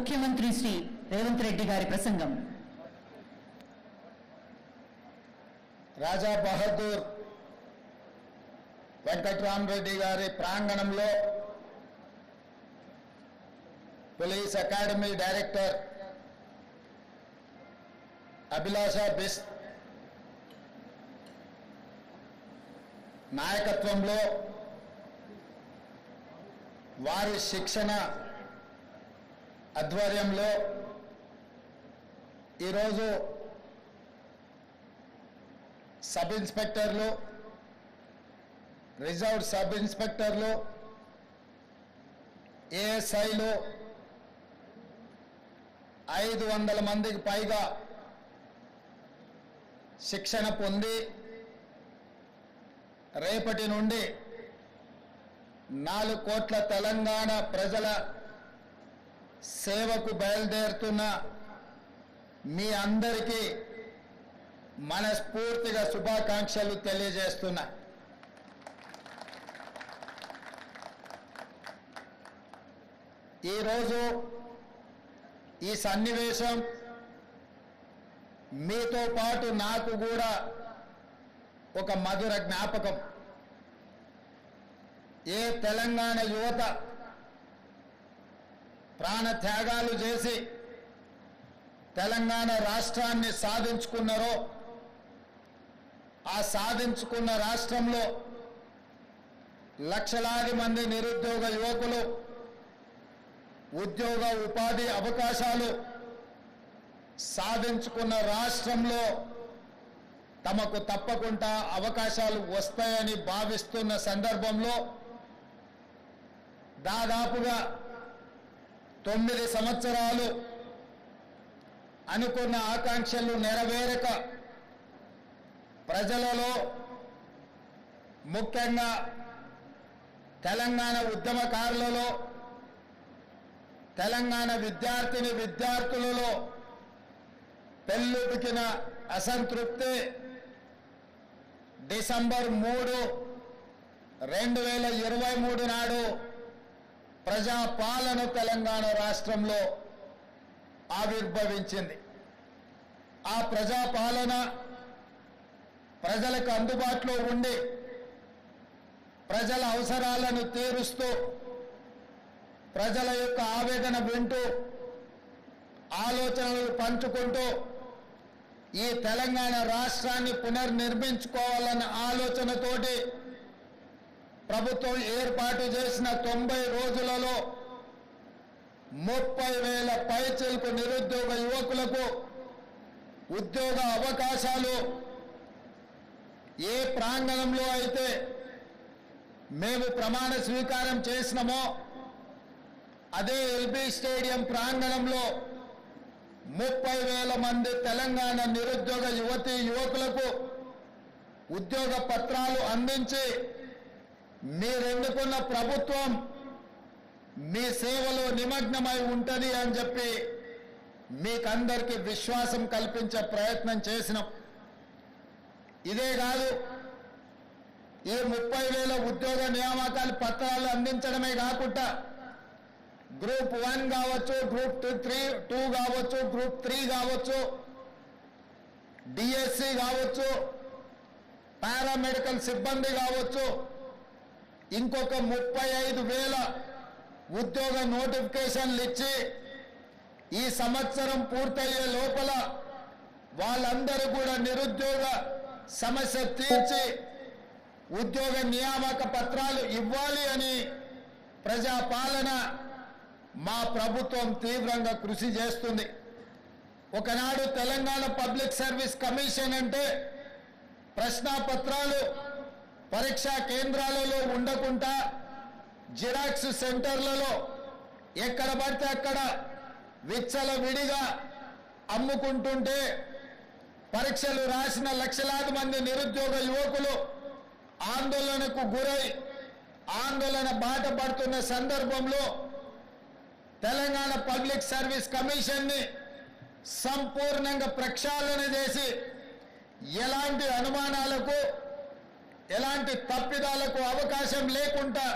ముఖ్యమంత్రి శ్రీ రేవంత్ రెడ్డి గారి ప్రసంగం. రాజా బహదూర్ వెంకట్రామరెడ్డి గారి ప్రాంగణంలో పోలీస్ అకాడమీ డైరెక్టర్ అభిలాష బిస్ నాయకత్వంలో వారి శిక్షణ ఆధ్వర్యంలో ఈరోజు సబ్ ఇన్స్పెక్టర్లు, రిజర్వ్ సబ్ ఇన్స్పెక్టర్లు, ఏఎస్ఐలు 500 మందికి పైగా శిక్షణ పొంది రేపటి నుండి 4 కోట్ల తెలంగాణ ప్రజల సేవకు బయలుదేరుతున్న మీ అందరికీ మనస్ఫూర్తిగా శుభాకాంక్షలు తెలియజేస్తున్నా. ఈరోజు ఈ సన్నివేశం మీతో పాటు నాకు కూడా ఒక మధుర జ్ఞాపకం. ఏ తెలంగాణ యువత ప్రాణత్యాగాలు చేసి తెలంగాణ రాష్ట్రాన్ని సాధించుకున్నారో, ఆ సాధించుకున్న రాష్ట్రంలో లక్షలాది మంది నిరుద్యోగ యువకులు ఉద్యోగ ఉపాధి అవకాశాలు సాధించుకున్న రాష్ట్రంలో తమకు తప్పకుండా అవకాశాలు వస్తాయని భావిస్తున్న సందర్భంలో దాదాపుగా 9 సంవత్సరాలు అనుకున్న ఆకాంక్షలు నెరవేరక ప్రజలలో, ముఖ్యంగా తెలంగాణ ఉద్యమకారులలో, తెలంగాణ విద్యార్థులలో పెల్లుబికిన అసంతృప్తి డిసెంబర్ 3, 2023 నాడు ప్రజాపాలన తెలంగాణ రాష్ట్రంలో ఆవిర్భవించింది. ఆ ప్రజాపాలన ప్రజలకు అందుబాటులో ఉండి ప్రజల అవసరాలను తీరుస్తూ, ప్రజల యొక్క ఆవేదన వింటూ, ఆలోచనలు పంచుకుంటూ ఈ తెలంగాణ రాష్ట్రాన్ని పునర్నిర్మించుకోవాలన్న ఆలోచనతోటి ప్రభుత్వం ఏర్పాటు చేసిన 90 రోజులలో 30,000 పైచిలకు నిరుద్యోగ యువకులకు ఉద్యోగ అవకాశాలు ఏ ప్రాంగణంలో అయితే మేము ప్రమాణ స్వీకారం చేసినామో అదే ఎల్బీ స్టేడియం ప్రాంగణంలో 30,000 మంది తెలంగాణ నిరుద్యోగ యువకులకు ఉద్యోగ పత్రాలు అందించి మీరెన్నుకున్న ప్రభుత్వం మీ సేవలో నిమగ్నమై ఉంటుంది అని చెప్పి మీకందరికీ విశ్వాసం కల్పించే ప్రయత్నం చేసినాం. ఇదే కాదు, ఈ 30,000 ఉద్యోగ నియామకాల పత్రాలు అందించడమే కాకుండా గ్రూప్ 1 కావచ్చు, గ్రూప్ 2 కావచ్చు, గ్రూప్ 3 కావచ్చు, డిఎస్సి కావచ్చు, పారామెడికల్ సిబ్బంది కావచ్చు, ఇంకొక 35,000 ఉద్యోగ నోటిఫికేషన్లు ఇచ్చి ఈ సంవత్సరం పూర్తయ్యే లోపల వాళ్ళందరూ కూడా నిరుద్యోగ సమస్య తీర్చి ఉద్యోగ నియామక పత్రాలు ఇవ్వాలి అని ప్రజాపాలన మా ప్రభుత్వం తీవ్రంగా కృషి చేస్తుంది. ఒకనాడు తెలంగాణ పబ్లిక్ సర్వీస్ కమిషన్ అంటే ప్రశ్నాపత్రాలు పరీక్షా కేంద్రాలలో ఉండకుండా జిరాక్స్ సెంటర్లలో ఎక్కడ పడితే అక్కడ విచ్చలవిడిగా అమ్ముకుంటుంటే పరీక్షలు రాసిన లక్షలాది మంది నిరుద్యోగ యువకులు ఆందోళనకు గురై ఆందోళన బాట పడుతున్న సందర్భంలో తెలంగాణ పబ్లిక్ సర్వీస్ కమిషన్ని సంపూర్ణంగా ప్రక్షాళన చేసి ఎలాంటి అనుమానాలకు, ఎలాంటి తప్పిదాలకు అవకాశం లేకుండా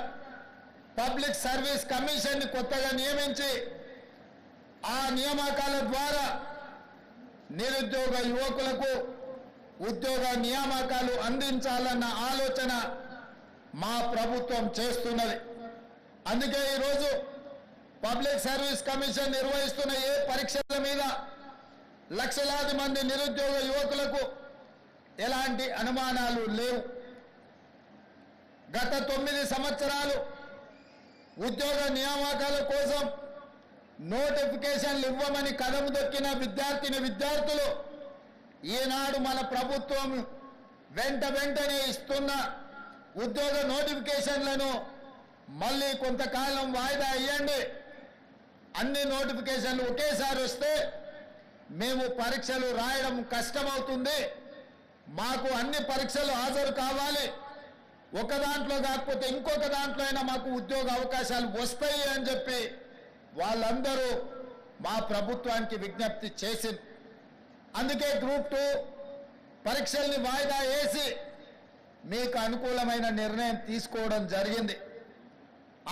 పబ్లిక్ సర్వీస్ కమిషన్ ని కొత్తగా నియమించి ఆ నియామకాల ద్వారా నిరుద్యోగ యువకులకు ఉద్యోగ నియామకాలు అందించాలన్న ఆలోచన మా ప్రభుత్వం చేస్తున్నది. అందుకే ఈరోజు పబ్లిక్ సర్వీస్ కమిషన్ నిర్వహిస్తున్న ఏ పరీక్షల మీద లక్షలాది మంది నిరుద్యోగ యువకులకు ఎలాంటి అనుమానాలు లేవు. గత 9 సంవత్సరాలు ఉద్యోగ నియామకాల కోసం నోటిఫికేషన్లు ఇవ్వమని కదం దొక్కిన విద్యార్థులు ఈనాడు మన ప్రభుత్వం వెంటనే ఇస్తున్న ఉద్యోగ నోటిఫికేషన్లను మళ్ళీ కొంతకాలం వాయిదా ఇవ్వండి, అన్ని నోటిఫికేషన్లు ఒకేసారి వస్తే మేము పరీక్షలు రాయడం కష్టమవుతుంది, మాకు అన్ని పరీక్షలు హాజరు కావాలి, ఒక దాంట్లో కాకపోతే ఇంకొక దాంట్లో అయినా మాకు ఉద్యోగ అవకాశాలు వస్తాయి అని చెప్పి వాళ్ళందరూ మా ప్రభుత్వానికి విజ్ఞప్తి చేసింది. అందుకే గ్రూప్ 2 పరీక్షల్ని వాయిదా వేసి మీకు అనుకూలమైన నిర్ణయం తీసుకోవడం జరిగింది.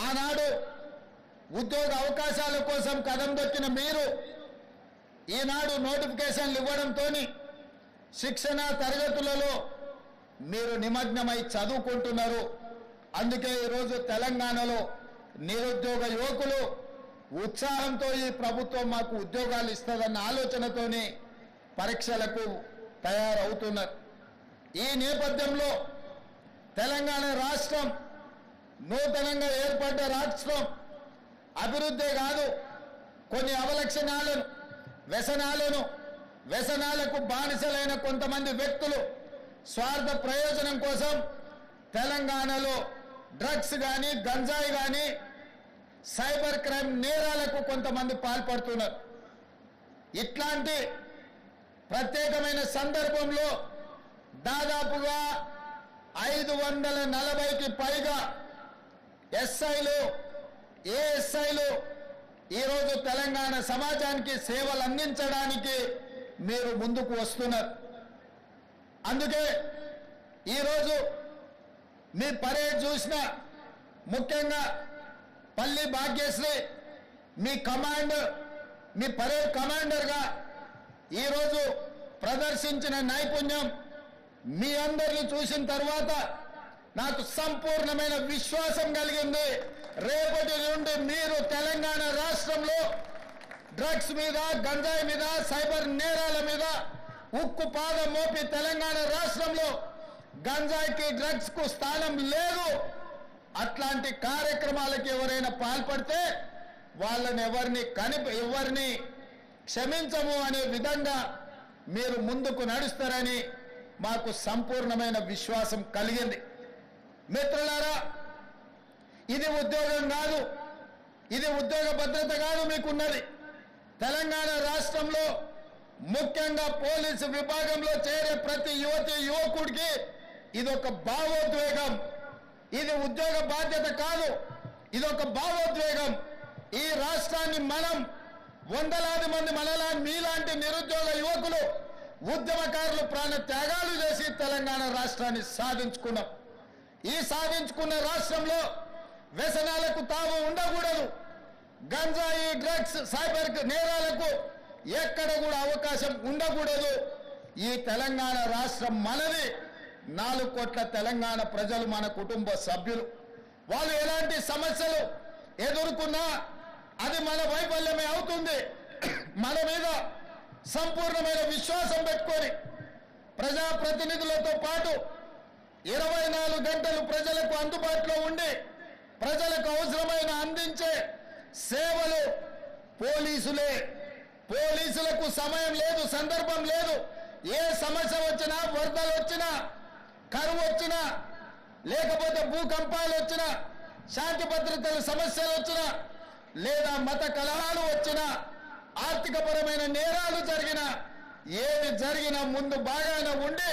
ఆనాడు ఉద్యోగ అవకాశాల కోసం కదం దొక్కిన మీరు ఈనాడు నోటిఫికేషన్లు ఇవ్వడంతో శిక్షణ తరగతులలో మీరు నిమగ్నమై చదువుకుంటున్నారు. అందుకే ఈరోజు తెలంగాణలో నిరుద్యోగ యువకులు ఉత్సాహంతో ఈ ప్రభుత్వం మాకు ఉద్యోగాలు ఇస్తుందన్న ఆలోచనతోనే పరీక్షలకు తయారవుతున్నారు. ఈ నేపథ్యంలో తెలంగాణ రాష్ట్రం నూతనంగా ఏర్పడ్డ రాష్ట్రం అభివృద్ధే కాదు, కొన్ని అవలక్షణాలను వ్యసనాలకు బానిసలైన కొంతమంది వ్యక్తులు స్వార్థ ప్రయోజనం కోసం తెలంగాణలో డ్రగ్స్ కానీ గంజాయి కానీ సైబర్ క్రైమ్ నేరాలకు కొంతమంది పాల్పడుతున్నారు. ఇట్లాంటి ప్రత్యేకమైన సందర్భంలో దాదాపుగా 540కి పైగా ఎస్ఐలు ఏఎస్ఐలు ఈరోజు తెలంగాణ సమాజానికి సేవలు అందించడానికి మీరు ముందుకు వస్తున్నారు. అందుకే ఈరోజు మీ పరేడ్ చూసిన ముఖ్యంగా పల్లి భాగ్యశ్రీ మీ పరేడ్ కమాండర్గా ఈరోజు ప్రదర్శించిన నైపుణ్యం మీ అందరిని చూసిన తర్వాత నాకు సంపూర్ణమైన విశ్వాసం కలిగింది. రేపటి నుండి మీరు తెలంగాణ రాష్ట్రంలో డ్రగ్స్ మీద గంజాయి మీద సైబర్ నేరాల మీద ఉక్కు పాదం మోపి తెలంగాణ రాష్ట్రంలో గంజాయికి డ్రగ్స్ కు స్థానం లేదు, అట్లాంటి కార్యక్రమాలకు ఎవరైనా పాల్పడితే వాళ్ళని ఎవరిని క్షమించము అనే విధంగా మీరు ముందుకు నడుస్తారని మాకు సంపూర్ణమైన విశ్వాసం కలిగింది. మిత్రులారా, ఇది ఉద్యోగం కాదు, ఇది ఉద్యోగ భద్రత కాదు మీకున్నది. తెలంగాణ రాష్ట్రంలో ముఖ్యంగా పోలీసు విభాగంలో చేరే ప్రతి యువకుడికి ఇది ఒక భావోద్వేగం. ఇది ఉద్యోగ బాధ్యత కాదు, ఇది ఒక భావోద్వేగం. ఈ రాష్ట్రాన్ని మనం వందలాది మంది మీలాంటి నిరుద్యోగ యువకులు ఉద్యమకారులు ప్రాణ త్యాగాలు చేసి తెలంగాణ రాష్ట్రాన్ని సాధించుకున్నాం. ఈ సాధించుకున్న రాష్ట్రంలో వ్యసనాలకు తావు ఉండకూడదు, గంజాయి డ్రగ్స్ సైబర్ నేరాలకు ఎక్కడ కూడా అవకాశం ఉండకూడదు. ఈ తెలంగాణ రాష్ట్రం మనది. 4 కోట్ల తెలంగాణ ప్రజలు మన కుటుంబ సభ్యులు. వాళ్ళు ఎలాంటి సమస్యలు ఎదుర్కొన్నా అది మన వైఫల్యమే అవుతుంది. మన మీద సంపూర్ణమైన విశ్వాసం పెట్టుకొని ప్రజాప్రతినిధులతో పాటు 24 గంటలు ప్రజలకు అందుబాటులో ఉండి ప్రజలకు అవసరమైన అందించే సేవలు పోలీసులే. పోలీసులకు సమయం లేదు, సందర్భం లేదు. ఏ సమస్య వచ్చినా, వరదలు వచ్చినా, కరువు వచ్చినా, లేకపోతే భూకంపాలు వచ్చినా, శాంతి భద్రతల సమస్యలు వచ్చినా, లేదా మత కలహాలు వచ్చినా, ఆర్థికపరమైన నేరాలు జరిగినా, ఏది జరిగినా ముందు బాగానే ఉండి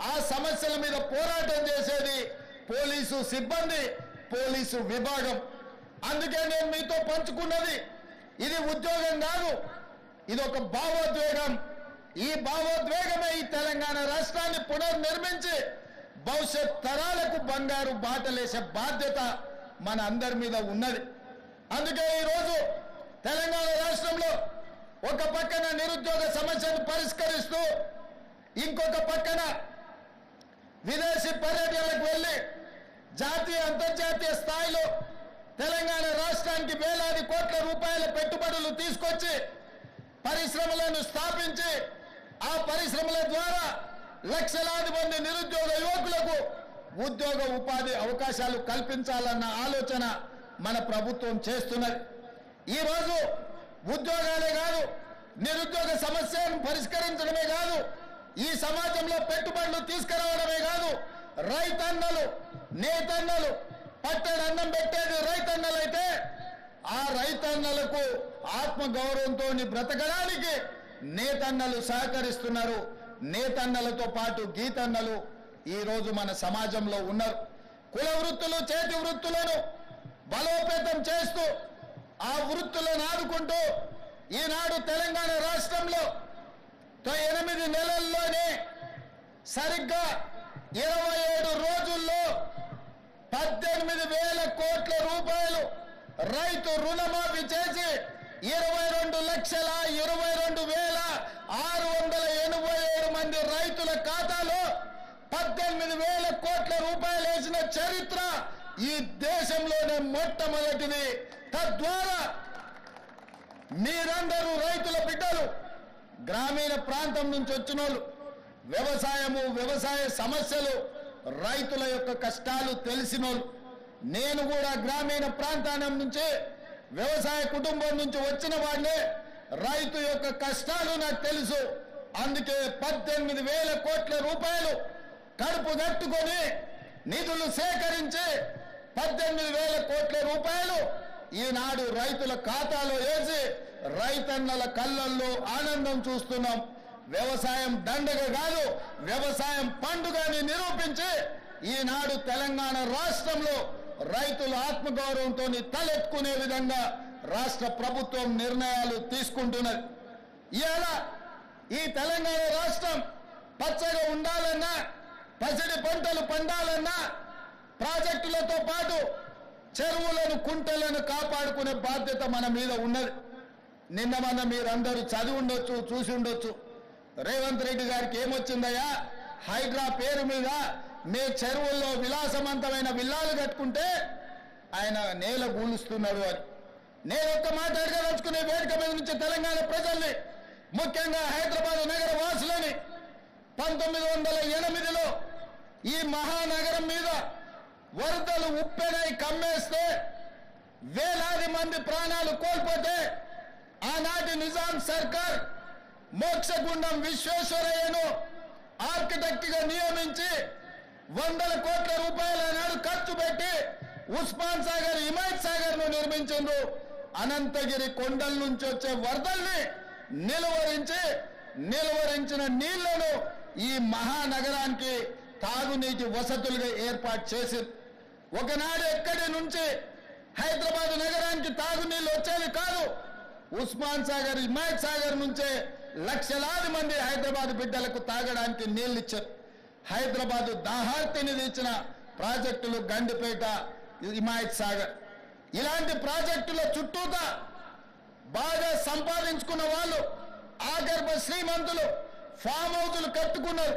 ఆ సమస్యల మీద పోరాటం చేసేది పోలీసు సిబ్బంది, పోలీసు విభాగం. అందుకే నేను మీతో పంచుకున్నది ఇది ఉద్యోగం కాదు, ఇది ఒక భావోద్వేగం. ఈ భావోద్వేగమే ఈ తెలంగాణ రాష్ట్రాన్ని పునర్నిర్మించి భవిష్యత్ తరాలకు బంగారు బాటలేసే బాధ్యత మన అందరి మీద ఉన్నది. అందుకే ఈరోజు తెలంగాణ రాష్ట్రంలో ఒక పక్కన నిరుద్యోగ సమస్యను పరిష్కరిస్తూ ఇంకొక పక్కన విదేశీ పర్యటనలకు వెళ్ళి జాతీయ అంతర్జాతీయ స్థాయిలో తెలంగాణ రాష్ట్రానికి వేలాది కోట్ల రూపాయల పెట్టుబడులు తీసుకొచ్చి పరిశ్రమలను స్థాపించి ఆ పరిశ్రమల ద్వారా లక్షలాది మంది నిరుద్యోగ యువకులకు ఉద్యోగ ఉపాధి అవకాశాలు కల్పించాలన్న ఆలోచన మన ప్రభుత్వం చేస్తున్నది. ఈరోజు ఉద్యోగాలే కాదు, నిరుద్యోగ సమస్యను పరిష్కరించడమే కాదు, ఈ సమాజంలో పెట్టుబడులు తీసుకురావడమే కాదు, రైతన్నలు నేతన్నలు పట్టణ అన్నం పెట్టేది రైతన్నలైతే ఆ రైతన్నలకు ఆత్మగౌరవంతో బ్రతకడానికి నేతన్నలు సహకరిస్తున్నారు. నేతన్నలతో పాటు గీతన్నలు ఈరోజు మన సమాజంలో ఉన్నారు. కుల వృత్తులు చేతి వృత్తులను బలోపేతం చేస్తూ ఆ వృత్తులను ఆదుకుంటూ ఈనాడు తెలంగాణ రాష్ట్రంలో 8 నెలల్లోనే సరిగ్గా 27 రోజుల్లో 18,000 కోట్ల రూపాయలు రైతు రుణమాఫీ చేసి 22,22,687 మంది రైతుల ఖాతాలో 18,000 కోట్ల రూపాయలు వేసిన చరిత్ర ఈ దేశంలోనే మొట్టమొదటిది. తద్వారా మీరందరూ రైతుల బిడ్డలు, గ్రామీణ ప్రాంతం నుంచి వచ్చిన వాళ్ళు, వ్యవసాయము వ్యవసాయ సమస్యలు రైతుల యొక్క కష్టాలు తెలిసినోళ్ళు. నేను కూడా గ్రామీణ ప్రాంతానం నుంచి వ్యవసాయ కుటుంబం నుంచి వచ్చిన వాడినే. రైతు యొక్క కష్టాలు నాకు తెలుసు. అందుకే 18,000 కోట్ల రూపాయలు కడుపు కట్టుకొని నిధులు సేకరించి 18,000 కోట్ల రూపాయలు ఈనాడు రైతుల ఖాతాలో వేసి రైతన్నల కళ్ళల్లో ఆనందం చూస్తున్నాం. వ్యవసాయం దండగ కాదు, వ్యవసాయం పండుగని నిరూపించి ఈనాడు తెలంగాణ రాష్ట్రంలో రైతుల ఆత్మగౌరవంతో తలెత్తుకునే విధంగా రాష్ట్ర ప్రభుత్వం నిర్ణయాలు తీసుకుంటున్నది. ఇవాళ ఈ తెలంగాణ రాష్ట్రం పచ్చగా ఉండాలన్నా, పసిడి పంటలు పండాలన్నా ప్రాజెక్టులతో పాటు చెరువులను కుంటలను కాపాడుకునే బాధ్యత మన మీద ఉన్నది. నిన్న మొన్న మీరందరూ చదివి ఉండొచ్చు, చూసి ఉండొచ్చు. రేవంత్ రెడ్డి గారికి ఏమొచ్చిందయ్యా, హైడ్రా పేరు మీద మీ చెరువుల్లో విలాసవంతమైన విల్లాలు కట్టుకుంటే ఆయన నేల గూలుస్తున్నాడు అని. నేను ఒక్క మాట అడగదలుచుకునే వేదిక మీద నుంచి తెలంగాణ ప్రజల్ని, ముఖ్యంగా హైదరాబాద్ నగర వాసులని, 1908లో ఈ మహానగరం మీద వరదలు ఉప్పెనై కమ్మేస్తే వేలాది మంది ప్రాణాలు కోల్పోతే ఆనాటి నిజాం సర్కార్ మోక్షగుండం విశ్వేశ్వరయ్యను ఆర్కిటెక్ట్ గా నియమించి 100 కోట్ల రూపాయల నాడు ఖర్చు పెట్టి ఉస్మాన్ సాగర్, హిమాయత్ సాగర్ ను నిర్మించిండ్రు. అనంతగిరి కొండల నుంచి వచ్చే వరదల్ని నిలువరించిన నీళ్లను ఈ మహానగరానికి తాగునీటి వసతులుగా ఏర్పాటు చేసింది. ఒకనాడు ఎక్కడి నుంచి హైదరాబాద్ నగరానికి తాగునీళ్లు వచ్చేది కాదు. ఉస్మాన్ సాగర్, హిమాయత్ సాగర్ నుంచే లక్షలాది మంది హైదరాబాద్ బిడ్డలకు తాగడానికి నీళ్లు ఇచ్చారు. హైదరాబాద్ దాహార్తిని తీర్చిన ప్రాజెక్టులు గండిపేట, హిమాయత్ సాగర్. ఇలాంటి ప్రాజెక్టుల చుట్టూతా బాగా సంపాదించుకున్న వాళ్ళు, ఆగర్భ శ్రీమంతులు ఫామ్ హౌజులు కట్టుకున్నారు.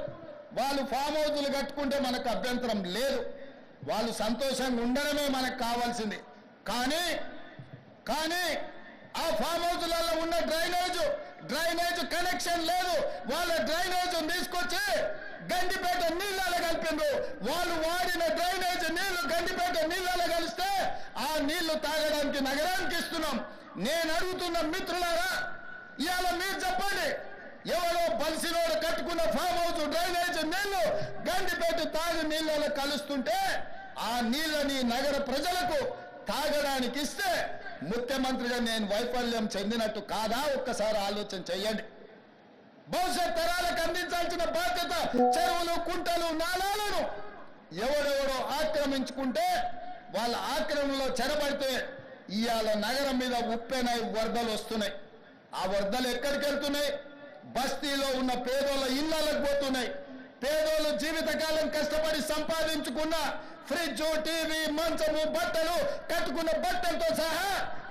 వాళ్ళు ఫామ్ హౌజులు కట్టుకుంటే మనకు అభ్యంతరం లేదు, వాళ్ళు సంతోషంగా ఉండడమే మనకు కావాల్సింది. కానీ ఆ ఫామ్ హౌజులలో ఉన్న డ్రైనేజ్ కనెక్షన్ లేదు. వాళ్ళ డ్రైనేజ్ తీసుకొచ్చి గండిపేట నీళ్ళలో కలిపిండ్రు. వాళ్ళు వాడిన డ్రైనేజ్ నీళ్లు గండిపేట నీళ్ళలో కలిస్తే ఆ నీళ్లు తాగడానికి నగరానికి ఇస్తున్నాం. నేను అడుగుతున్న మిత్రులారా, ఇవాళ మీరు చెప్పండి, ఎవరో బలిసినోడు కట్టుకున్న ఫామ్ హౌస్ డ్రైనేజ్ నీళ్లు గండిపేట తాగు నీళ్ళలో కలుస్తుంటే ఆ నీళ్ళని నగర ప్రజలకు తాగడానికి ఇస్తే ముఖ్యమంత్రిగా నేను వైఫల్యం చెందినట్టు కాదా? ఒక్కసారి ఆలోచన చెయ్యండి. భవిష్యత్ తరాలకు అందించాల్సిన బాధ్యత చెరువులు, కుంటలు, నాలాలను ఎవరెవరో ఆక్రమించుకుంటే వాళ్ళ ఆక్రమణలో చెరబడితే ఇవాళ నగరం మీద ఉప్పెనై వరదలు వస్తున్నాయి. ఆ వరదలు ఎక్కడికి వెళ్తున్నాయి? బస్తీలో ఉన్న పేదోళ్ళ ఇళ్లకు పోతున్నాయి. పేదోళ్ళు జీవితకాలం కష్టపడి సంపాదించుకున్న ఫ్రిడ్జ్, టీవీ, మంచము, బట్టలు, కట్టుకున్న బట్టలతో సహా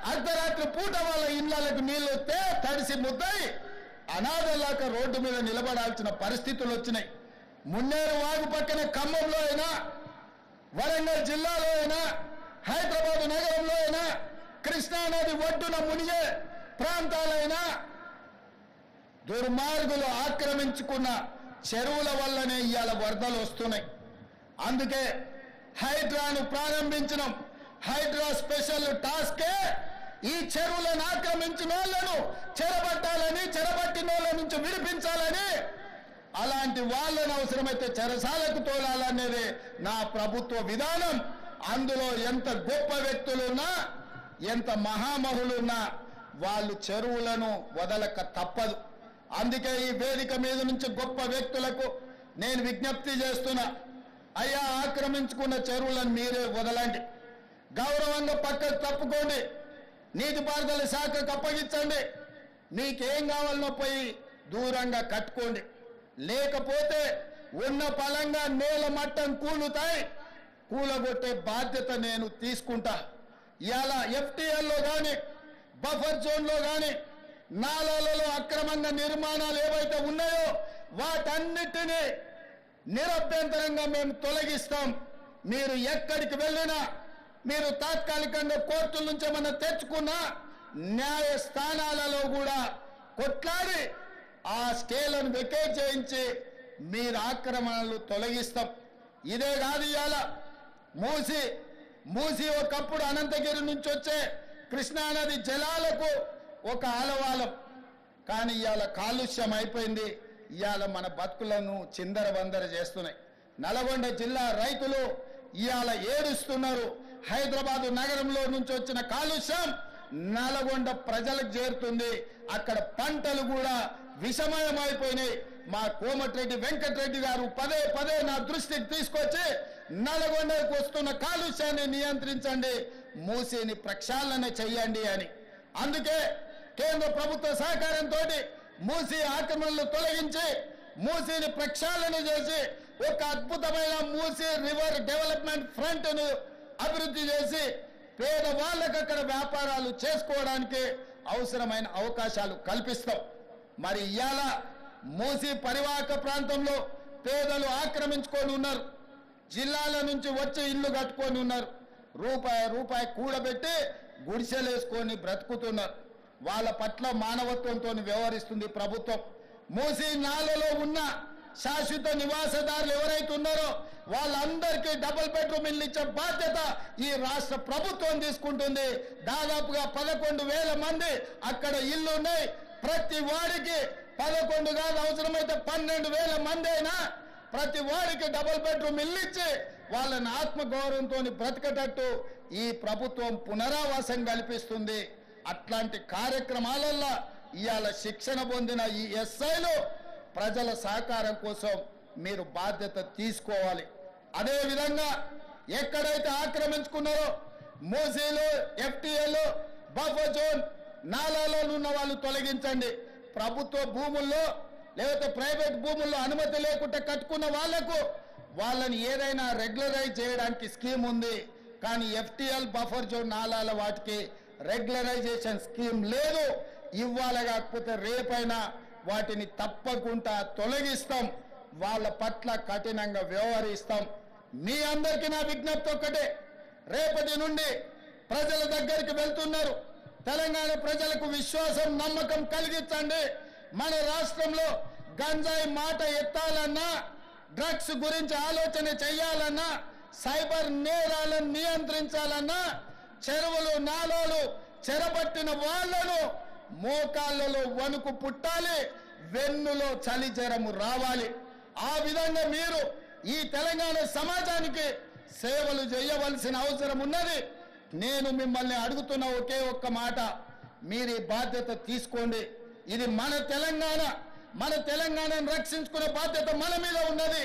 అర్ధరాత్రి పూట వాళ్ళ ఇళ్లకు నీళ్లు వస్తే తడిసి ముద్దై అనాథలాక రోడ్డు మీద నిలబడాల్సిన పరిస్థితులు వచ్చినాయి. మున్నేరు వాగు పక్కన ఖమ్మంలో అయినా, వరంగల్ జిల్లాలో అయినా, హైదరాబాద్ నగరంలో అయినా, కృష్ణానది ఒడ్డున మునిగే ప్రాంతాలైనా దుర్మార్గులు ఆక్రమించుకున్న చెరువుల వల్లనే ఇవాళ వరదలు వస్తున్నాయి. అందుకే హైడ్రాను ప్రారంభించినాం. హైడ్రా స్పెషల్ టాస్కే ఈ చెరువులను ఆక్రమించిన వాళ్ళను చెరబట్టాలని, చెరబట్టిన వాళ్ళ నుంచి విడిపించాలని, అలాంటి వాళ్ళను అవసరమైతే చెరసాలకు తోలాలనేది నా ప్రభుత్వ విధానం. అందులో ఎంత గొప్ప వ్యక్తులున్నా, ఎంత మహామహులున్నా వాళ్ళు చెరువులను వదలక తప్పదు. అందుకే ఈ వేదిక మీద నుంచి గొప్ప వ్యక్తులకు నేను విజ్ఞప్తి చేస్తున్నా, అయ్యా ఆక్రమించుకున్న చెరువులను మీరే వదలండి, గౌరవంగా పక్కకు తప్పుకోండి, నీటిపారుదల శాఖకు అప్పగించండి, మీకేం కావాలనో పోయి దూరంగా కట్టుకోండి. లేకపోతే ఉన్న పలంగా నేల మట్టం కూలుతాయి, కూలగొట్టే బాధ్యత నేను తీసుకుంటా. ఇవాళ ఎఫ్టీఎల్లో కానీ, బఫర్ జోన్లో కానీ, నాలాలలో అక్రమంగా నిర్మాణాలు ఏవైతే ఉన్నాయో వాటన్నిటినీ నిరభ్యంతరంగా మేము తొలగిస్తాం. మీరు ఎక్కడికి వెళ్ళినా, మీరు తాత్కాలికంగా కోర్టుల నుంచి ఏమన్నా తెచ్చుకున్నా న్యాయస్థానాలలో కూడా కొట్లాడి ఆ స్టేలను వెకేట్ చేయించి మీరు ఆక్రమణలు తొలగిస్తాం. ఇదే కాదు, ఇవాళ మూసి ఒకప్పుడు అనంతగిరి నుంచి వచ్చే కృష్ణానది జలాలకు ఒక ఆలవాలం, కానీ ఇవాళ కాలుష్యం అయిపోయింది. ఇవాళ మన బతుకులను చిందరవందర చేస్తున్నాయి. నల్గొండ జిల్లా రైతులు ఇవాళ ఏడుస్తున్నారు. హైదరాబాదు నగరంలో నుంచి వచ్చిన కాలుష్యం నల్గొండ ప్రజలకు చేరుతుంది. అక్కడ పంటలు కూడా విషమయమైపోయినాయి. మా కోమటిరెడ్డి వెంకటరెడ్డి గారు పదే పదే నా దృష్టికి తీసుకొచ్చి నల్గొండకు వస్తున్న కాలుష్యాన్ని నియంత్రించండి, మూసిని ప్రక్షాళన చెయ్యండి అని. అందుకే కేంద్ర ప్రభుత్వ సహకారంతో మూసి ఆక్రమణలు తొలగించి మూసిని ప్రక్షాళన చేసి ఒక అద్భుతమైన మూసి రివర్ డెవలప్మెంట్ ఫ్రంట్ ను అభివృద్ధి చేసి పేదవాళ్ళకు అక్కడ వ్యాపారాలు చేసుకోవడానికి అవసరమైన అవకాశాలు కల్పిస్తాం. మరి ఇవాళ మూసి పరివాహక ప్రాంతంలో పేదలు ఆక్రమించుకొని ఉన్నారు. జిల్లాల నుంచి వచ్చి ఇల్లు కట్టుకొని ఉన్నారు. రూపాయి కూడబెట్టి గుడిసెలేసుకొని బ్రతుకుతున్నారు. వాళ్ళ పట్ల మానవత్వంతో వ్యవహరిస్తుంది ప్రభుత్వం. మూసి నాలలో ఉన్న శాశ్వత నివాసదారులు ఎవరైతే ఉన్నారో వాళ్ళందరికీ డబుల్ బెడ్రూమ్ ఇల్లు ఇచ్చే బాధ్యత ఈ రాష్ట్ర ప్రభుత్వం తీసుకుంటుంది. దాదాపుగా 11,000 మంది అక్కడ ఇల్లు ఉన్నాయి. ప్రతి వాడికి 11 కాదు, అవసరమైతే 12,000 మంది అయినా ప్రతి వాడికి డబుల్ బెడ్రూమ్ ఇల్లు ఇచ్చి వాళ్ళని ఆత్మగౌరవంతో బ్రతకటట్టు ఈ ప్రభుత్వం పునరావాసం కల్పిస్తుంది. అట్లాంటి కార్యక్రమాలలో ఇవాళ శిక్షణ పొందిన ఈ ఎస్ఐలు ప్రజల సహకారం కోసం మీరు బాధ్యత తీసుకోవాలి. అదేవిధంగా ఎక్కడైతే ఆక్రమించుకున్నారో మూసీలు, ఎఫ్టీఎల్, బఫర్ జోన్, నాలాలో ఉన్న వాళ్ళు తొలగించండి. ప్రభుత్వ భూముల్లో లేకపోతే ప్రైవేట్ భూముల్లో అనుమతి లేకుండా కట్టుకున్న వాళ్లకు వాళ్ళని ఏదైనా రెగ్యులరైజ్ చేయడానికి స్కీమ్ ఉంది. కానీ ఎఫ్టీఎల్, బఫర్ జోన్, నాలాల వాటికి రెగ్యులరైజేషన్ స్కీమ్ లేదు. ఇవాళ కాకపోతే రేపైనా వాటిని తప్పకుండా తొలగిస్తాం. వాళ్ళ పట్ల కఠినంగా వ్యవహరిస్తాం. మీ అందరికీ నా విజ్ఞప్తి ఒక్కటే, రేపటి నుండి ప్రజల దగ్గరికి వెళ్తున్నారు. తెలంగాణ ప్రజలకు విశ్వాసం, నమ్మకం కలిగించండి. మన రాష్ట్రంలో గంజాయి మాట ఎత్తాలన్నా, డ్రగ్స్ గురించి ఆలోచన చేయాలన్నా, సైబర్ నేరాలను నియంత్రించాలన్నా, చెరువులు, నాలాలు చెరబట్టిన వాళ్లను మోకాళ్ళలో వణుకు పుట్టాలి, వెన్నులో చలి జ్వరము రావాలి. ఆ విధంగా మీరు ఈ తెలంగాణ సమాజానికి సేవలు చేయవలసిన అవసరం ఉన్నది. నేను మిమ్మల్ని అడుగుతున్న ఒకే ఒక్క మాట, మీరు ఈ బాధ్యత తీసుకోండి. ఇది మన తెలంగాణ, మన తెలంగాణను రక్షించుకునే బాధ్యత మన మీద ఉన్నది.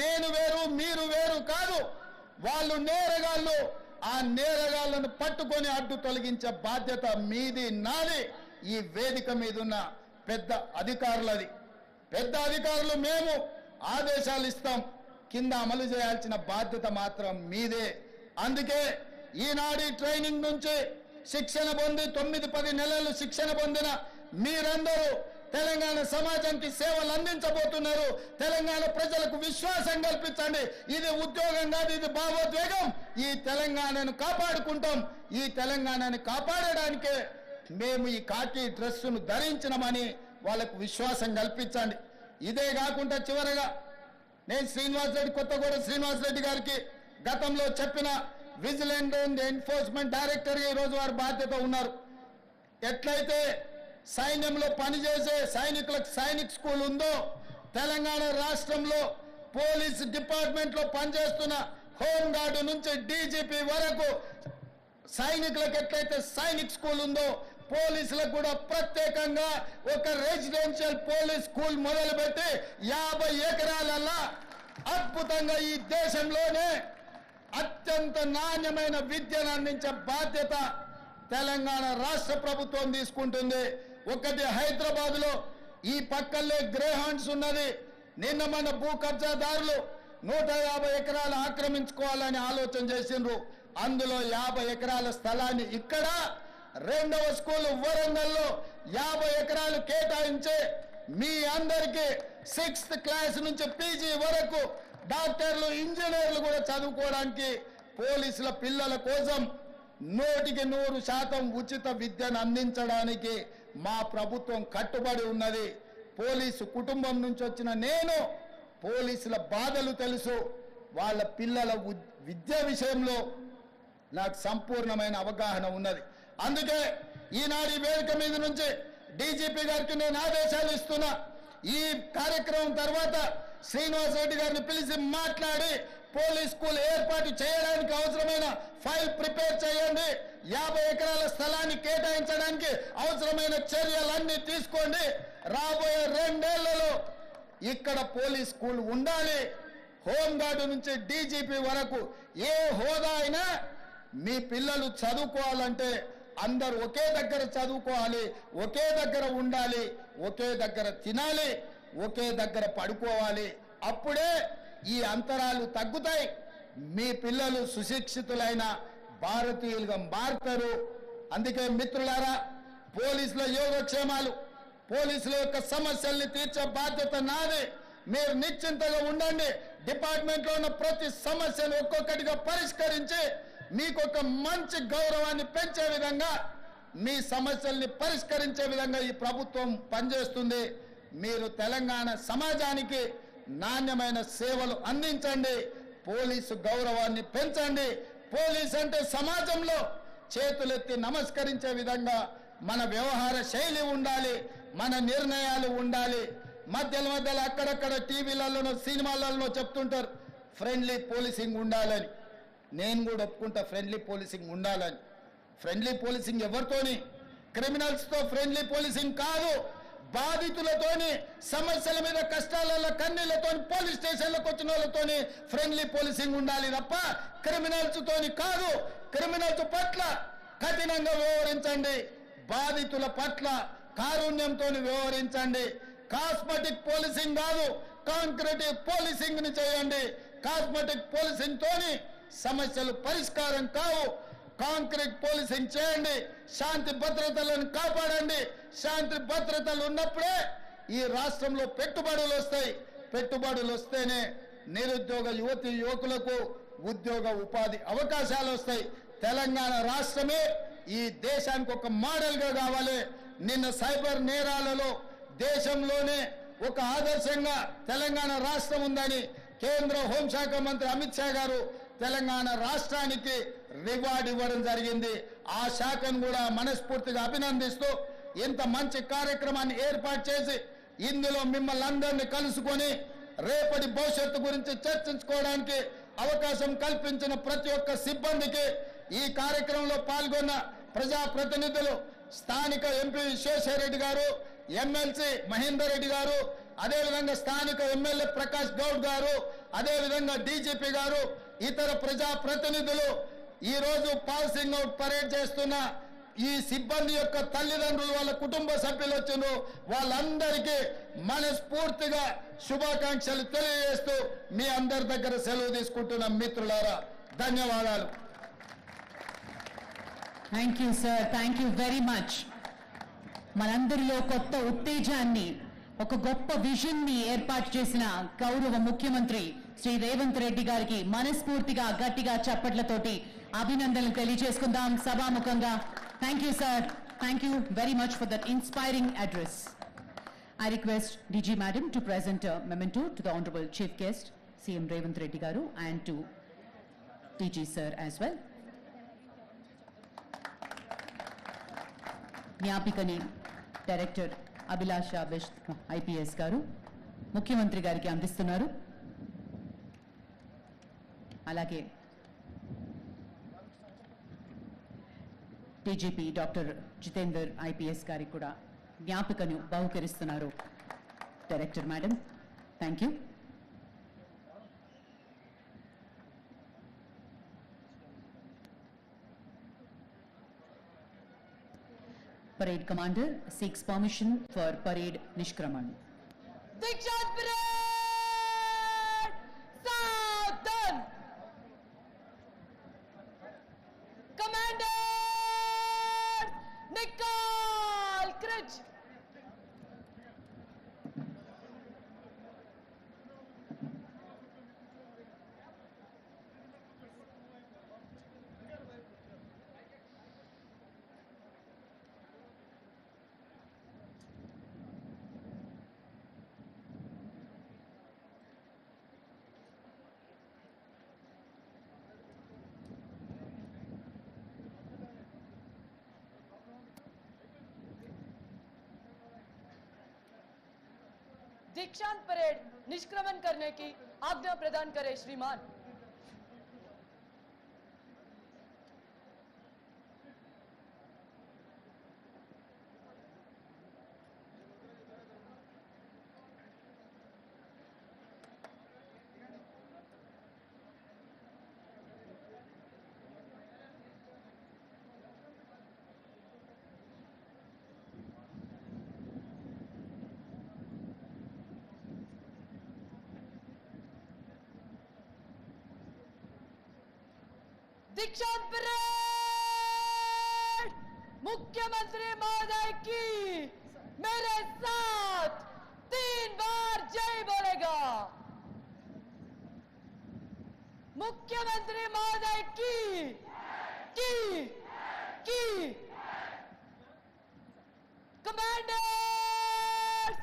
నేను వేరు, మీరు వేరు కాదు. వాళ్ళు నేరగాళ్ళు, ఆ నేరగాళ్లను పట్టుకొని అడ్డు తొలగించే బాధ్యత మీది, నాది. ఈ వేదిక మీద ఉన్న పెద్ద అధికారులది. పెద్ద అధికారులు మేము ఆదేశాలు ఇస్తాం, కింద అమలు చేయాల్సిన బాధ్యత మాత్రం మీదే. అందుకే ఈనాడు ట్రైనింగ్ నుంచి శిక్షణ పొంది 9-10 నెలలు శిక్షణ పొందిన మీరందరూ తెలంగాణ సమాజానికి సేవలు అందించబోతున్నారు. తెలంగాణ ప్రజలకు విశ్వాసం కల్పించండి. ఇది ఉద్యోగం కాదు, ఇది భావోద్వేగం. ఈ తెలంగాణను కాపాడుకుంటాం. ఈ తెలంగాణని కాపాడడానికే మేము ఈ కాకి డ్రెస్సును ధరించినమని వాళ్ళకు విశ్వాసం కల్పించండి. ఇదే కాకుండా చివరగా నేను కొత్తగూడెం శ్రీనివాస్ రెడ్డి గారికి గతంలో చెప్పిన విజిలెన్స్ అండ్ ఎన్ఫోర్స్మెంట్ డైరెక్టర్ ఈరోజు వారి బాధ్యత ఉన్నారు. ఎట్లయితే సైన్యంలో పనిచేసే సైనికులకు సైనిక్ స్కూల్ ఉందో, తెలంగాణ రాష్ట్రంలో పోలీస్ డిపార్ట్మెంట్ లో పనిచేస్తున్న హోంగార్డు నుంచి డీజీపీ వరకు సైనికులకు ఎట్లయితే సైనిక్ స్కూల్ ఉందో, పోలీసులకు కూడా ప్రత్యేకంగా ఒక రెసిడెన్షియల్ పోలీస్ స్కూల్ మొదలుపెట్టి 50 ఎకరాలల్లా అద్భుతంగా ఈ దేశంలోనే అత్యంత నాణ్యమైన విద్యను అందించే బాధ్యత తెలంగాణ రాష్ట్ర ప్రభుత్వం తీసుకుంటుంది. ఒకటి హైదరాబాద్ లో ఈ పక్కల్లే గ్రేహాండ్స్ ఉన్నది. నిన్న మన భూ కబ్జాదారులు 150 ఎకరాలు ఆక్రమించుకోవాలని ఆలోచన చేసిండ్రు. అందులో 50 ఎకరాల స్థలాన్ని ఇక్కడ రెండవ స్కూల్ వరంగల్లో 50 ఎకరాలు కేటాయించి మీ అందరికీ 6th క్లాస్ నుంచి పీజీ వరకు డాక్టర్లు ఇంజనీర్లు కూడా చదువుకోవడానికి పోలీసుల పిల్లల కోసం 100% ఉచిత విద్యను అందించడానికి మా ప్రభుత్వం కట్టుబడి ఉన్నది. పోలీసు కుటుంబం నుంచి వచ్చిన నేను పోలీసుల బాధలు తెలుసు. వాళ్ళ పిల్లల విద్య విషయంలో నాకు సంపూర్ణమైన అవగాహన ఉన్నది. అందుకే ఈనాడు ఈ వేదిక మీద నుంచి డీజీపీ గారికి నేను ఆదేశాలు ఇస్తున్నా. ఈ కార్యక్రమం తర్వాత శ్రీనివాస్ రెడ్డి గారిని పిలిచి మాట్లాడి పోలీస్ స్కూల్ ఏర్పాటు చేయడానికి అవసరమైన ఫైల్ ప్రిపేర్ చేయండి. 50 ఎకరాల స్థలాన్ని కేటాయించడానికి అవసరమైన చర్యలన్నీ తీసుకోండి. రాబోయే 2 ఏళ్లలో ఇక్కడ పోలీస్ స్కూల్ ఉండాలి. హోంగార్డు నుంచి డీజీపీ వరకు ఏ హోదా అయినా మీ పిల్లలు చదువుకోవాలంటే అందరూ ఒకే దగ్గర చదువుకోవాలి, ఒకే దగ్గర ఉండాలి, ఒకే దగ్గర తినాలి, ఒకే దగ్గర పడుకోవాలి. అప్పుడే ఈ అంతరాలు తగ్గుతాయి. మీ పిల్లలు సుశిక్షితులైన భారతీయులుగా మారుతారు. అందుకే మిత్రులారా, పోలీసుల యోగక్షేమాలు, పోలీసుల యొక్క సమస్యల్ని తీర్చే బాధ్యత నాది. మీరు నిశ్చింతగా ఉండండి. డిపార్ట్మెంట్ లో ఉన్న ప్రతి సమస్యను ఒక్కొక్కటిగా పరిష్కరించి మీకు ఒక మంచి గౌరవాన్ని పెంచే విధంగా, మీ సమస్యల్ని పరిష్కరించే విధంగా ఈ ప్రభుత్వం పనిచేస్తుంది. మీరు తెలంగాణ సమాజానికి నాణ్యమైన సేవలు అందించండి. పోలీసు గౌరవాన్ని పెంచండి. పోలీస్ అంటే సమాజంలో చేతులెత్తి నమస్కరించే విధంగా మన వ్యవహార శైలి ఉండాలి, మన నిర్ణయాలు ఉండాలి. మధ్యలో అక్కడక్కడ టీవీలలో సినిమాలలో చెప్తుంటారు ఫ్రెండ్లీ పోలీసింగ్ ఉండాలని. నేను కూడా ఒప్పుకుంటా ఫ్రెండ్లీ పోలీసింగ్ ఉండాలని. ఫ్రెండ్లీ పోలీసింగ్ ఎవరితోని? క్రిమినల్స్తో ఫ్రెండ్లీ పోలీసింగ్ కాదు. బాధితులతోని, సమస్యల మీద కష్టాలలో కన్నీళ్లతో పోలీస్ స్టేషన్లకు వచ్చిన వాళ్ళతోని ఫ్రెండ్లీ పోలీసింగ్ ఉండాలి తప్ప క్రిమినల్స్ తోని కాదు. క్రిమినల్స్ పట్ల కఠినంగా వ్యవహరించండి, బాధితుల పట్ల కారుణ్యంతో వ్యవహరించండి. కాస్మెటిక్ పోలీసింగ్ కాదు, కాంక్రీట్ పోలీసింగ్ ని చేయండి. కాస్మెటిక్ పోలీసింగ్ తోని సమస్యలు పరిష్కారం కావు. కాంక్రీట్ పోలీసింగ్ చేయండి. శాంతి భద్రతలను కాపాడండి. శాంతి భద్రతలు ఉన్నప్పుడే ఈ రాష్ట్రంలో పెట్టుబడులు వస్తాయి. పెట్టుబడులు వస్తేనే నిరుద్యోగ యువతి యువకులకు ఉద్యోగ ఉపాధి అవకాశాలు వస్తాయి. తెలంగాణ రాష్ట్రమే ఈ దేశానికి ఒక మోడల్ గా కావాలి. నిన్న సైబర్ నేరాలలో దేశంలోనే ఒక ఆదర్శంగా తెలంగాణ రాష్ట్రం ఉందని కేంద్ర హోంశాఖ మంత్రి అమిత్ షా గారు తెలంగాణ రాష్ట్రానికి రివార్డ్ ఇవ్వడం జరిగింది. ఆ శాఖను కూడా మనస్ఫూర్తిగా అభినందిస్తూ ఇంత మంచి కార్యక్రమాన్ని ఏర్పాటు చేసి ఇందులో మిమ్మల్ని అందరినీ కలుసుకొని రేపటి భవిష్యత్తు గురించి చర్చించుకోవడానికి అవకాశం కల్పించిన ప్రతి ఒక్క సిబ్బందికి, ఈ కార్యక్రమంలో పాల్గొన్న ప్రజాప్రతినిధులు, స్థానిక ఎంపీ విశ్వేశ్వరరెడ్డి గారు, ఎమ్మెల్సీ మహేందర్ రెడ్డి గారు, అదేవిధంగా స్థానిక ఎమ్మెల్యే ప్రకాష్ గౌడ్ గారు, అదేవిధంగా డీజీపీ గారు, ఇతర ప్రజాప్రతినిధులు, ఈ రోజు పాసింగ్ అవుట్ పరేడ్ చేస్తున్న ఈ సిబ్బంది యొక్క తల్లిదండ్రులు, వాళ్ళ కుటుంబ సభ్యులు వచ్చిండ్రు, వాళ్ళందరికీ మనస్ఫూర్తిగా శుభాకాంక్షలు తెలియజేస్తూ మీ అందరి దగ్గర సెలవు తీసుకుంటున్న మిత్రులారా, ధన్యవాదాలు. Thank you sir, thank you very much. మనందరిలో కొత్త ఉత్తేజాన్ని, ఒక గొప్ప విజన్ ని ఏర్పాటు చేసిన గౌరవ ముఖ్యమంత్రి శ్రీ రేవంత్ రెడ్డి గారికి మనస్ఫూర్తిగా గట్టిగా చప్పట్లతోటి అభినందనలు తెలియజేసుకుందాం సభాముఖంగా. Thank you sir, thank you very much for that inspiring address. I request DG Madam to present a memento to the Honorable Chief Guest, CM Revanth Reddy Garu, and to DG Sir as well. జ్ఞాపికని director Abhilasha Bisht IPS గారు ముఖ్యమంత్రి గారికి అందిస్తున్నారు. అలాగే DGP doctor Jitender IPS గారికి కూడా జ్ఞాపికను బహుకరిస్తున్నారు director madam. Thank you. Parade commander seeks permission for parade Nishkraman. Dikshan parade! Southern! Commander Nicole Critch! दीक्षांत परेड निष्क्रमण करने की आज्ञा प्रदान करे श्रीमान. दीक्षांत परेड मुख्यमंत्री महोदय की मेरे साथ 3 बार जय बोलेगा. मुख्यमंत्री महोदय की कमांडर्स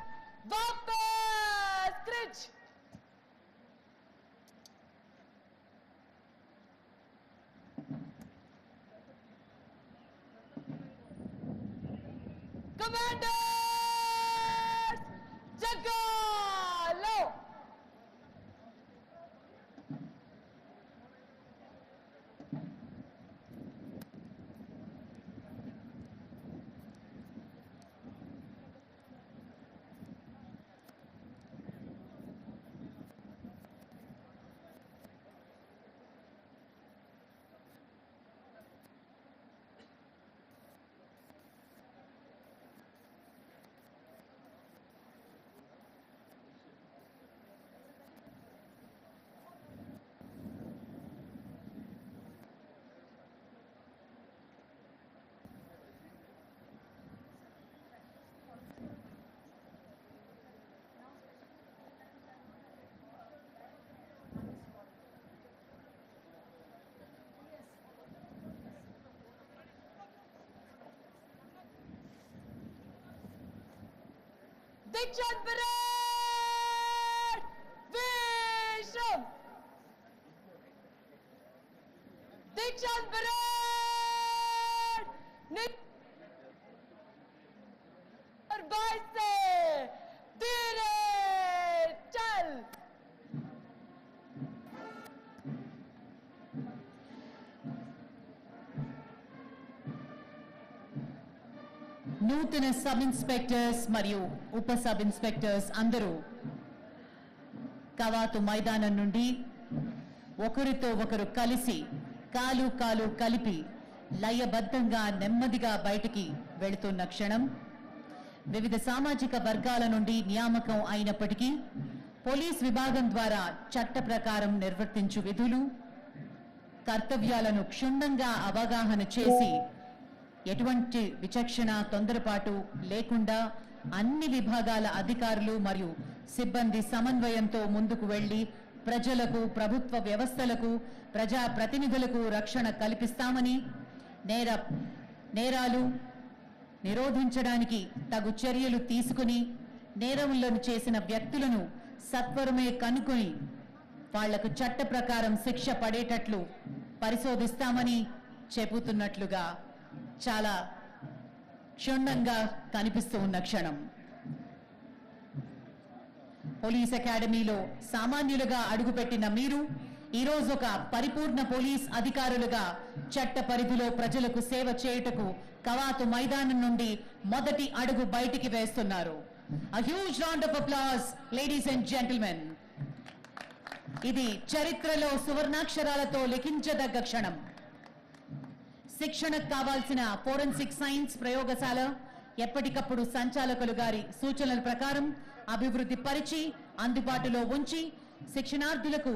वापस क्रिच. Commanders, Jagalo! Dikshan parade! Visham! Dikshan parade! और 22 से धीरे चल. నూతన సబ్ ఇన్స్పెక్టర్స్ మరియు ఉప సబ్ ఇన్స్పెక్టర్స్ అందరూ కవాతు మైదానం నుండి ఒకరితో ఒకరు కలిసి కాలు కాలు కలిపి లయబద్ధంగా నెమ్మదిగా బయటికి వెళుతున్న క్షణం. వివిధ సామాజిక వర్గాల నుండి నియామకం అయినప్పటికీ పోలీస్ విభాగం ద్వారా చట్ట ప్రకారం నిర్వర్తించు విధులు, కర్తవ్యాలను క్షుణ్ణంగా అవగాహన చేసి ఎటువంటి విచక్షణ తొందరపాటు లేకుండా అన్ని విభాగాల అధికారులు మరియు సిబ్బంది సమన్వయంతో ముందుకు వెళ్లి ప్రజలకు, ప్రభుత్వ వ్యవస్థలకు, ప్రజా ప్రతినిధులకు రక్షణ కల్పిస్తామని, నేరాలు నిరోధించడానికి తగు చర్యలు తీసుకుని నేరములను చేసిన వ్యక్తులను సత్వరమే కనుక్కొని వాళ్లకు చట్ట ప్రకారం శిక్ష పడేటట్లు పరిశోధిస్తామని చెబుతున్నట్లుగా చాలా క్షుణ్ణంగా కనిపిస్తూ ఉన్న క్షణం. పోలీస్ అకాడమీలో సామాన్యులుగా అడుగుపెట్టిన మీరు ఈరోజు ఒక పరిపూర్ణ పోలీస్ అధికారులుగా చట్ట పరిధిలో ప్రజలకు సేవ చేయుటకు కవాతు మైదానం నుండి మొదటి అడుగు బయటికి వేస్తున్నారు. A huge round of applause, ladies and gentlemen. ఇది చరిత్రలో సువర్ణాక్షరాలతో లిఖించదగ్గ క్షణం. శిక్షణకు కావాల్సిన ఫోరెన్సిక్ సైన్స్ ప్రయోగశాల ఎప్పటికప్పుడు సంచాలకులు గారి సూచనల ప్రకారం అభివృద్ధి పరిచి అందుబాటులో ఉంచి శిక్షణార్థులకు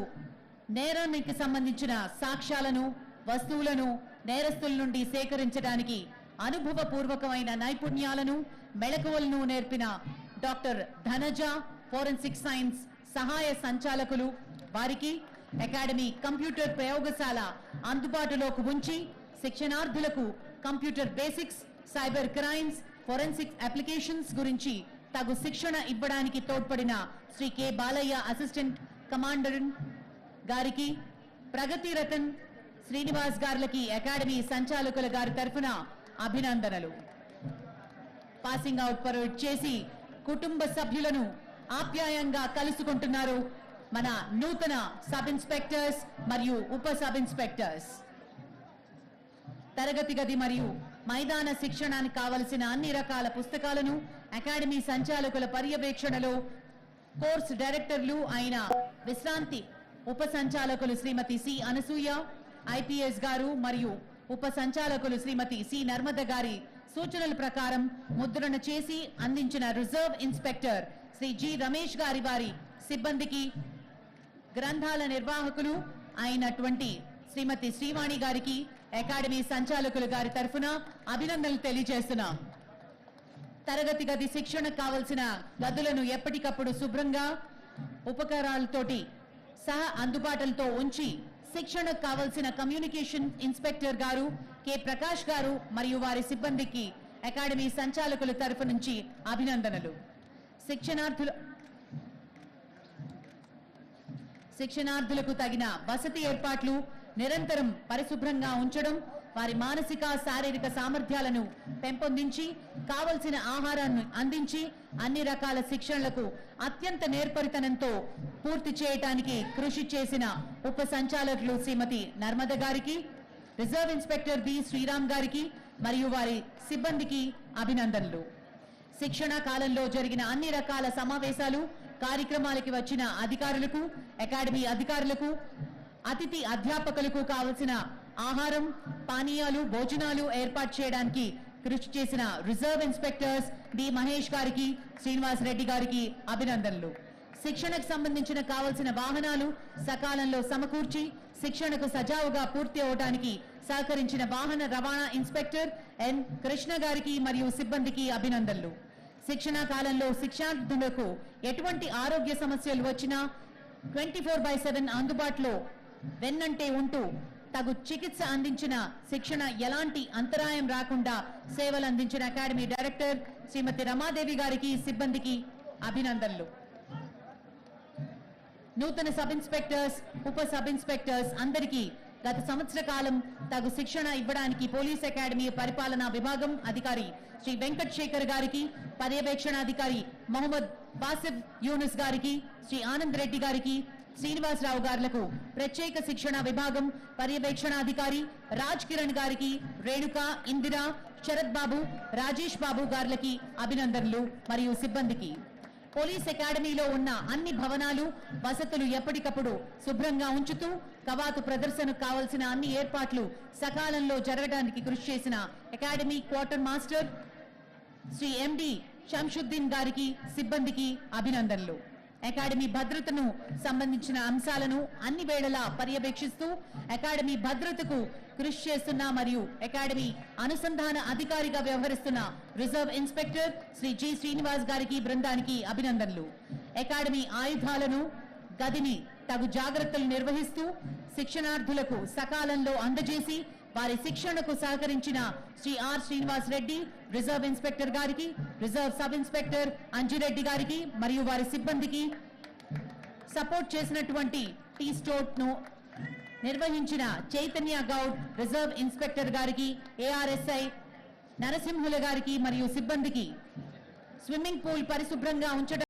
నేరానికి సంబంధించిన సాక్ష్యాలను, వస్తువులను నేరస్తుల నుండి సేకరించడానికి అనుభవపూర్వకమైన నైపుణ్యాలను, మెళకువలను నేర్పిన డాక్టర్ ధనజ ఫోరెన్సిక్ సైన్స్ సహాయ సంచాలకులు వారికి అకాడమీ కంప్యూటర్ ప్రయోగశాల అందుబాటులోకి ఉంచి శిక్షణార్థులకు computer basics, cyber crimes, forensic applications గురించి తగు శిక్షణ ఇవ్వడానికి తోడ్పడిన Shri K Balaiah assistant commander గారికి, ప్రగతి రతన్ శ్రీనివాస్ గారికి అకాడమీ సంచాలకుల గారి తరఫున అభినందనలు. పాసింగ్ అవుట్ పరేడ్ చేసి కుటుంబ సభ్యులను ఆప్యాయంగా కలుసుకుంటున్నారు మన నూతన సబ్ ఇన్స్పెక్టర్స్ మరియు ఉప సబ్ ఇన్స్పెక్టర్స్. తరగతి గది మరియు మైదాన శిక్షణానికి కావలసిన అన్ని రకాల పుస్తకాలను అకాడమీ సంచాలకుల పర్యవేక్షణలో కోర్సు డైరెక్టర్లు అయిన విశ్రాంతి ఉప సంచాలకులు శ్రీమతి సి అనసూయ ఐపీఎస్ గారు మరియు ఉప సంచాలకులు శ్రీమతి సి నర్మద గారి సూచనల ప్రకారం ముద్రణ చేసి అందించిన reserve inspector Shri G Ramesh గారి వారి సిబ్బందికి, గ్రంథాల నిర్వాహకులు అయినటువంటి శ్రీమతి శ్రీవాణి గారికి అకాడమీ సంచాలకులు గారి తరఫున అభినందనలు తెలియజేస్తున్నాం. తరగతి గది శిక్షణ కావలసిన గదులను ఎప్పటికప్పుడు శుభ్రంగా ఉపకరణాలతోటి సహా అందుబాటులో ఉంచి శిక్షణకు కావలసిన కమ్యూనికేషన్ ఇన్స్పెక్టర్ గారు కె ప్రకాష్ గారు మరియు వారి సిబ్బందికి అకాడమీ సంచాలకుల తరఫు నుంచి అభినందనలు. శిక్షణార్థులకు తగిన వసతి ఏర్పాట్లు, నిరంతరం పరిశుభ్రంగా ఉంచడం, వారి మానసిక, శారీరక సామర్థ్యాలను పెంపొందించి కావలసిన ఆహారాన్ని అందించి అన్ని రకాల శిక్షణలకు అత్యంత నేర్పరితనంతో పూర్తి చేయడానికి కృషి చేసిన ఉప సంచాలకులు శ్రీమతి నర్మద గారికి, రిజర్వ్ ఇన్స్పెక్టర్ బి శ్రీరామ్ గారికి మరియు వారి సిబ్బందికి అభినందనలు. శిక్షణ కాలంలో జరిగిన అన్ని రకాల సమావేశాలు, కార్యక్రమాలకి వచ్చిన అధికారులకు, అకాడమీ అధికారులకు, అతిథి అధ్యాపకులకు కావలసిన ఆహారం, పానీయాలు, భోజనాలు ఏర్పాటు చేయడానికి కృషి చేసిన రిజర్వ్ ఇన్స్పెక్టర్స్ డి మహేష్ గారికి, శ్రీనివాస్ రెడ్డి గారికి అభినందనలు. శిక్షణకు సంబంధించిన కావలసిన వాహనాలు సకాలంలో సమకూర్చి శిక్షణకు సజావుగా పూర్తి అవడానికి సహకరించిన వాహన రవాణా ఇన్స్పెక్టర్ ఎన్ కృష్ణ గారికి మరియు సిబ్బందికి అభినందనలు. శిక్షణ కాలంలో శిక్షార్థులకు ఎటువంటి ఆరోగ్య సమస్యలు వచ్చినా 24/7 అందుబాటులో వెన్నంటే ఉంటూ తగు చికిత్స అందించిన శిక్షణ ఎలాంటి అంతరాయం రాకుండా సేవలు అందించిన అకాడమీ డైరెక్టర్ శ్రీమతి రమాదేవి గారికి, సిబ్బందికి అభినందనలు. నూతన సబ్ ఇన్స్పెక్టర్స్, ఉప సబ్ ఇన్స్పెక్టర్స్ అందరికీ గత సంవత్సర కాలం తగు శిక్షణ ఇవ్వడానికి పోలీస్ అకాడమీ పరిపాలనా విభాగం అధికారి శ్రీ వెంకట్ శేఖర్ గారికి, పర్యవేక్షణాధికారి మొహమ్మద్ బాసిఫ్ యూనుస్ గారికి, శ్రీ ఆనంద్ రెడ్డి గారికి, శ్రీనివాసరావు గారులకు, ప్రత్యేక శిక్షణ విభాగం పర్యవేక్షణాధికారి రాజ్ కిరణ్ గారికి, రేణుక, ఇందిరా, శరత్ బాబు, రాజేష్ బాబు గారులకి అభినందనలు మరియు సిబ్బందికి. పోలీస్ అకాడమీలో ఉన్న అన్ని భవనాలు, వసతులు ఎప్పటికప్పుడు శుభ్రంగా ఉంచుతూ కవాతు ప్రదర్శనకు కావలసిన అన్ని ఏర్పాట్లు సకాలంలో జరగడానికి కృషి చేసిన అకాడమీ క్వార్టర్ మాస్టర్ శ్రీ ఎండి షంషుద్దీన్ గారికి, సిబ్బందికి అభినందనలు. అకాడమీ భద్రతను సంబంధించిన అంశాలను అన్ని వేళలా పర్యవేక్షిస్తూ అకాడమీ భద్రతకు కృషి చేస్తున్న మరియు అకాడమీ అనుసంధాన అధికారిగా వ్యవహరిస్తున్న reserve inspector Shri G Srinivas గారికి బృందానికి అభినందనలు. అకాడమీ ఆయుధాలను గదిని తగు జాగ్రత్తలు నిర్వహిస్తూ శిక్షణార్థులకు సకాలంలో అందజేసి వారి శిక్షణకు సహకరించిన Shri R Srinivas Reddy reserve inspector గారికి, రిజర్వ్ సబ్ ఇన్స్పెక్టర్ అంజిరెడ్డి గారికి మరియు వారి సిబ్బందికి, సపోర్ట్ చేసినటువంటి టీ స్టోట్ ను నిర్వహించిన చైతన్య గౌడ్ రిజర్వ్ ఇన్స్పెక్టర్ గారికి, ఏఆర్ఎస్ఐ నరసింహుల గారికి మరియు సిబ్బందికి, స్విమ్మింగ్ పూల్ పరిశుభ్రంగా ఉంచడం